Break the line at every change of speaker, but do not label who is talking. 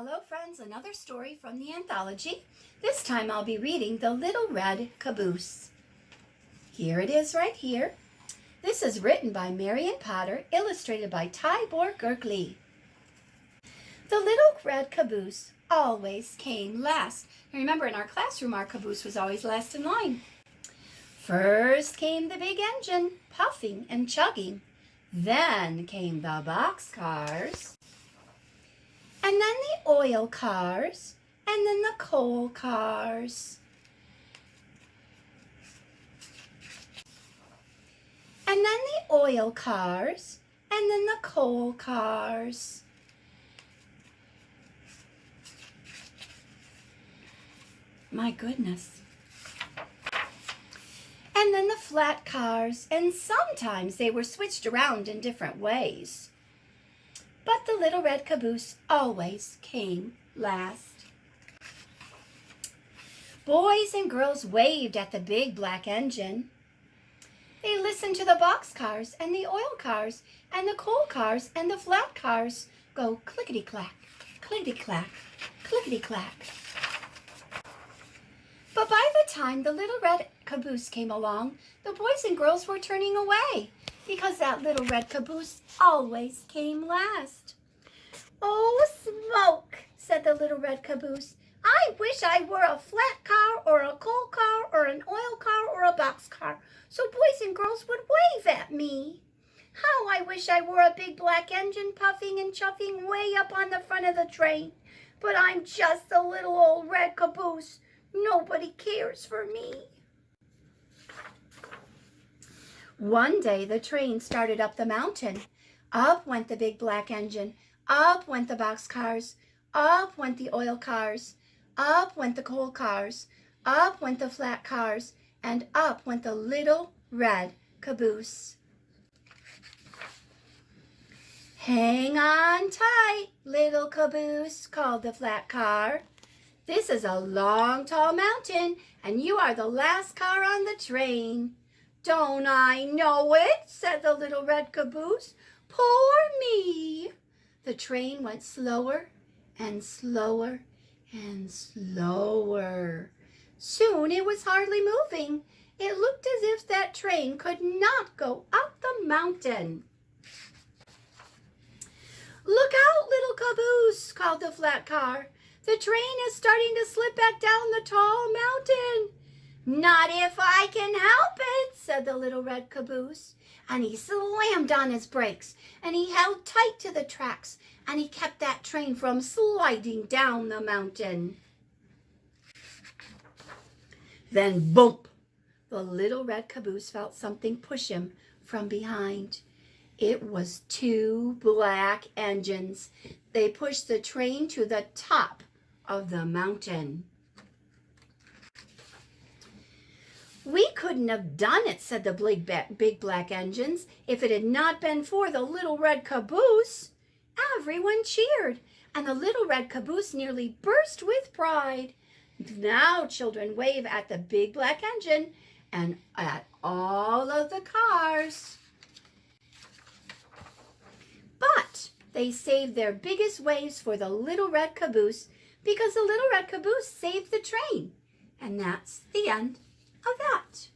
Hello friends, another story from the anthology. This time I'll be reading The Little Red Caboose. Here it is right here. This is written by Marion Potter, illustrated by Tibor Gergely. The little red caboose always came last. And remember, in our classroom, our caboose was always last in line. First came the big engine, puffing and chugging. Then came the boxcars. And then the oil cars, and then the coal cars. And then the oil cars, and then the coal cars. My goodness. And then the flat cars, and sometimes they were switched around in different ways. But the little red caboose always came last. Boys and girls waved at the big black engine. They listened to the boxcars and the oil cars and the coal cars and the flat cars go clickety-clack, clickety-clack, clickety-clack. But by the time the little red caboose came along, the boys and girls were turning away, because that little red caboose always came last. "Oh, smoke," said the little red caboose. "I wish I were a flat car or a coal car or an oil car or a boxcar, so boys and girls would wave at me. How I wish I were a big black engine puffing and chuffing way up on the front of the train. But I'm just a little old red caboose. Nobody cares for me." One day the train started up the mountain. Up went the big black engine. Up went the boxcars. Up went the oil cars. Up went the coal cars. Up went the flat cars. And up went the little red caboose. "Hang on tight, little caboose," called the flat car. "This is a long, tall mountain, and you are the last car on the train." "Don't I know it?" said the little red caboose. "Poor me." The train went slower and slower and slower. Soon it was hardly moving. It looked as if that train could not go up the mountain. "Look out, little caboose," called the flat car. "The train is starting to slip back down the tall mountain." "Not if I can help it," said the little red caboose. And he slammed on his brakes, and he held tight to the tracks, and he kept that train from sliding down the mountain. Then, bump! The little red caboose felt something push him from behind. It was two black engines. They pushed the train to the top of the mountain. "We couldn't have done it," said the big black engines, "if it had not been for the little red caboose." Everyone cheered, and the little red caboose nearly burst with pride. Now children wave at the big black engine and at all of the cars. But they saved their biggest waves for the little red caboose, because the little red caboose saved the train. And that's the end of that.